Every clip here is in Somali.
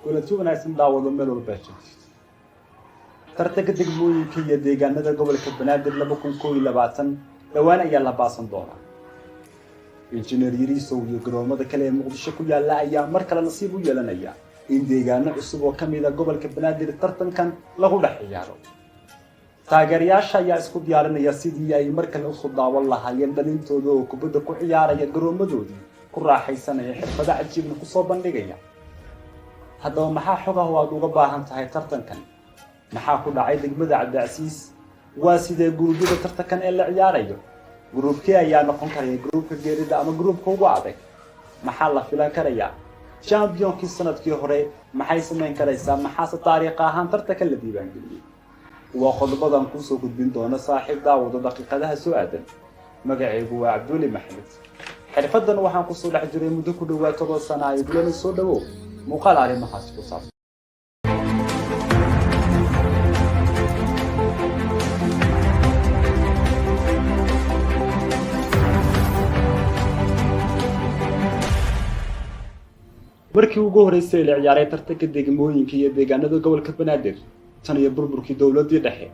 كل شيء أنا اسم داود ملول باشا ترتك دقموي كي ديجان هذا قبل كبنادر لبكون كوي لبعثن لوانا يلا باصن دورا إنجنير يريسو يقرون هذا كلام مقدشة كوي لا أيام مركل نصيبه يلا نيا إن ديجان عصب وكم إذا قبل كبنادر ترتن كان له لحيارو taageerayaasha ayaa isku diyaarinaya sidii ay markan u soo daawan lahaayeen dhalintooda oo kubadda ku ciyaaraya garoomadoodii ku raaxaysanaya xirfado cajiibna ku soo bandhigaya haddaba maxaa xogaha aad uga baahan tahay tartankan maxaa ku dhacay degmada Cabdicasiis waa sidee gurubyada tartankan ee la ciyaarayo gruubkii ayaa noqon karaya gruubka geerida ama gruubka ugu adag maxaa la filan karaya championkii sanadkii hore maxay sameyn karaysaa maxaa taariikh ahaan tartanka la diiwaangeliyay وخطبتان كوسو gudbin doona saaxiib daawada daqiiqadaha soo aadan magacaygu waa Abdulle Maxamed xirfadan waxaan ku soo dhex jiray muddo ku dhawaad 7 sano ay guleen soo dhawo muuqaal arrimahaas ku saabsan markii ugu horeysay la ciyaaray tartanka degmooyinka iyo deegaanada gobolka Banaadir tan iyo burburkii dawladii dhexe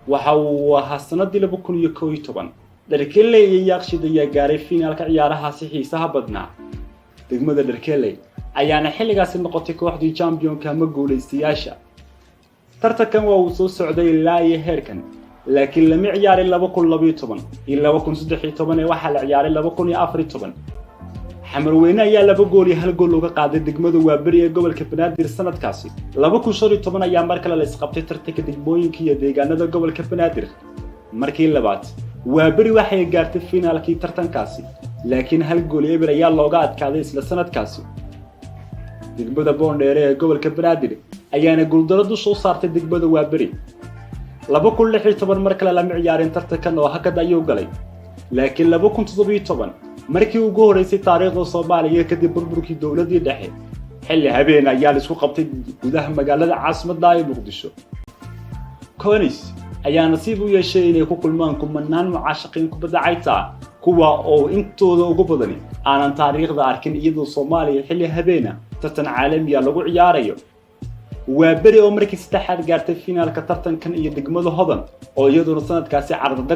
waxa uu ahaa sanadii 2011 Dharkele iyo Yaaqshid ayaa gaaray finaalka ciyaaraha si xiisaha badnaa degmada Dharkele ayaana xilligaas noqotay kooxdii championka ama guuleystayaasha tartankan waa uu soo socday ilaa iyo heerkan laakiin lama ciyaarin 2012 iyo 2013 ee waxa la ciyaaray 2014 xamarweyne ayaa 2 gool iyo 1 gool uga qaaday degmada Waaberi ee gobolka Banaadir sanadkaasi 2015 ayaa markale la isqabtay tartanka degmooyinka iyo deegaanada gobolka Banaadir markii labaad Waaberi waxay gaartay finaalkii tartankaasi laakiin 1 gool eber ayaa looga adkaaday isla sanadkaasi degmada Boondheere ee gobolka Banaadir ayaana guuldaradu soo saartay degmada Waaberi 2016 markale lama ciyaarin tartankan oo hakad ayuu galay laakiin 2017 markii ugu horeysay taariikhda Soomaaliya kadib burburkii dawladii dhexe xilli habeen ayaa la isku qabtay gudaha magaalada caasimadda ee Muqdisho Konis ayaa nasiib u yeeshay inay ku kulmaan kumanaan mucaashaqiin kubadda cagta kuwa oo intooda ugu badan aanan taariikhda arkin iyadoo Soomaaliya xilli habeena tartan caalami ah lagu ciyaarayo Waaberi oo markii saddexaad gaartay finaalka tartankan iyo degmada Hodan oo iyadoo sanadkaasi carrada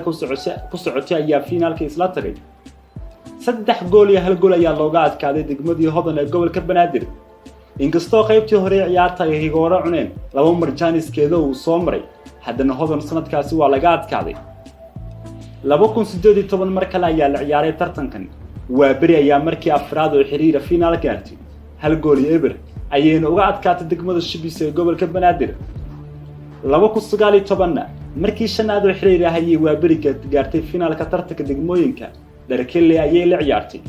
ku socotay ayaa finaalka isla tagay 3 gool iyo 1 gool ayaa looga adkaaday degmadii Hodan ee gobolka Banaadir inkastoo qaybtii hore ciyaarta ay higoora cuneen laba mar jaaniskeeda uu soo maray haddana Hodan sanadkaasi waa laga adkaaday 2018 markale ayaa la ciyaaray tartankan Waaberi ayaa markii afraad oo xiriir finaal gaartay 1 gool iyo eber ayayna uga adkaatay degmada Shibis ee gobolka Banaadir 2019 markii shanaad oo xiriir ah ayay Waaberi gaartay finaalka tartanka degmooyinka Dharkele ayay la ciyaartay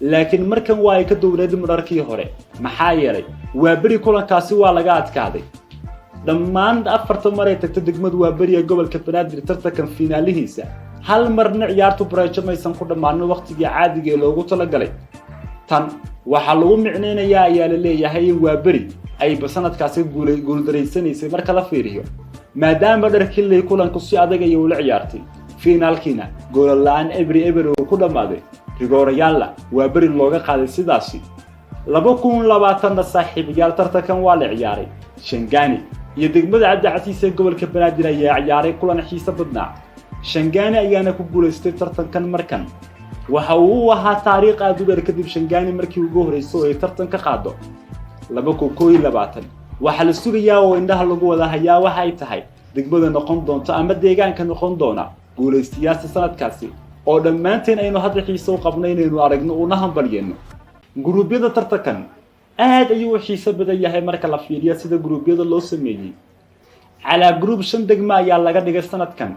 laakiin markan waa ay ka dowladda mararkii hore maxaa yeelay Waaberi kulankaasi waa laga adkaaday dhammaan 4 mar ay tagtay degmada Waaberi ee gobolka Banaadir tartankan finaalihiisa hal marna ciyaartu baraajamaysan ku dhammaan waqtigii caadiga ee loogu talagalay tan waxa lagu micneynayaa ayaa la leeyahay in Waaberi ay sanadkaasi guuldareysanaysa marka la fiiriyo maadaama Dharkele kulanku si adag ay u la ciyaartay finaalkiina gool la'aan eber oo ku dhamaaday rigoorayaalla Waaberi looga qaaday sidaasi 2020 saaxiibayaal tartankan waa la ciyaaray Shangani iyo degmada Cabdicasiis ee gobolka Banaadir ayaa ciyaaray kulan xiiso badnaa Shangani ayaana ku guuleystay tartankan markan waxa uu ahaa taariikh aad u dheer kadib Shangani markii ugu horeysay ay tartan ka qaado 2022 waxa la sugayaa oo indhaha lagu wada hayaa waxa ay tahay degmada noqon doonto ama deegaanka noqon doona guuleystayaasha sanadkaasi oo dhammaanteen aynu hadda xiiso u qabnay inaynu aragno una hambalyeeno gruubyada tartankan aad ayuu xiiso badan yahay marka la fiiriyo sida gruubyada loo sameeyay ala gruub 5 degmo ayaa laga dhigay sanadkan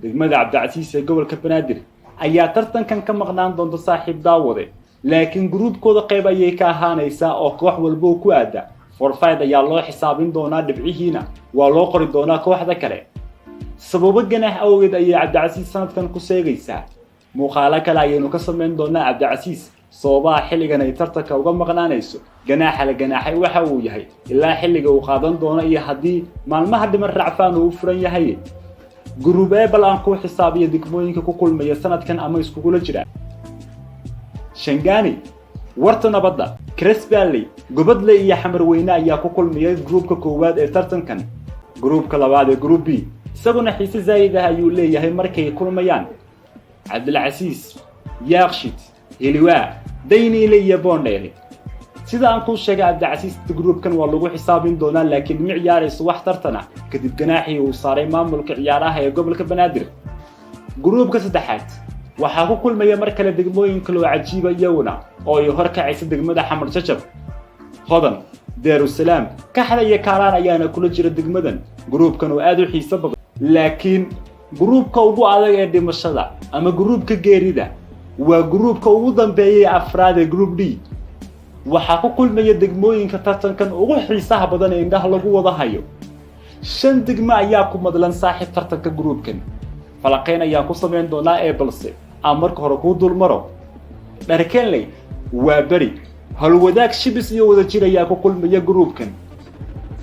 degmada Cabdicasiis ee gobolka Banaadir ayaa tartankan ka maqnaan doonta saaxiib daawade laakiin gruubkooda qayb ayay ka ahaanaysaa oo koox walba ku aada forfait ayaa loo xisaabin doonaa dhibcihiina waa loo qori doonaa kooxda kale sababo ganax awgeed ayay Cabdicasiis sanadkan ku seegaysaa muuqaalo kale ayaynu ka sameyn doonaa Cabdicasiis soobaha xilligan ay tartanka uga maqnaanayso ganaaxa la ganaaxay waxa uu yahay ilaa xilliga uu qaadan doono iyo haddii maalmaha dhiman racfaan uu furan yahay gruub bal aan ku xisaabiyo degmooyinka ku kulmaya sanadkan ama iskugula jira Shangani warta nabadda Chris Bailey gobadle iyo xamar weyne ayaa ku kulmiyay groupka koowaad ee tartankan groupka labaad ee group B isaguna xiise zaid ah ayuu leeyahay markay kulmayaan Cabdilcasiis Yaaqshid Hiliwa Daynile iyo Bondele sida aan ku sheegay Cabdilcasiis groupkan waa lagu xisaabin doonaa laakiin ma ciyaarayso wax tartana kadib ganaaxii uu saaray maamulka ciyaaraha ee gobolka Banaadir groupka saddexaad waxaa ku kulmaya mar kale degmooyin kale oo cajiib ah iyaguna oo ay hor kacaysa degmada Xamar Jajab Hodan Daarusalaam Kaxda iyo Kaalaan ayaana kula jira degmadan groupkan oo aad u xiiso badan laakiin groupka ugu adag ee dhimashada ama groupka geerida waa groupka ugu dambeeyay afraad ee group D waxaa ku kulmaya degmooyinka tartankan ugu xiisaha badan ee indhaha lagu wada hayo 5 degmo ayaa ku madlan saaxiib tartanka groupkan falaqeyn ayaa ku sameyn doonaa ee balse aan marka hore ku dulmaro Dharkenley waa bari halwadaag shibis iyo wada jir ayaa ku kulmaya groupkan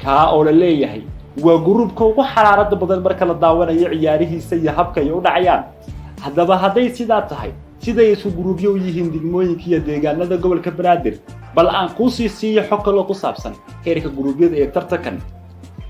ka oo la leeyahay waa groupka ugu xaraarada badan marka la daawanayo ciyaarihiisa iyo habka ay u dhacayaan haddaba haday sidaa tahay siday isu groupyo u yihiin degmooyinka iyo deegaanada gobolka Banaadir bal aan ku sii xog kale ku saabsan heerka groupyada ee tartankan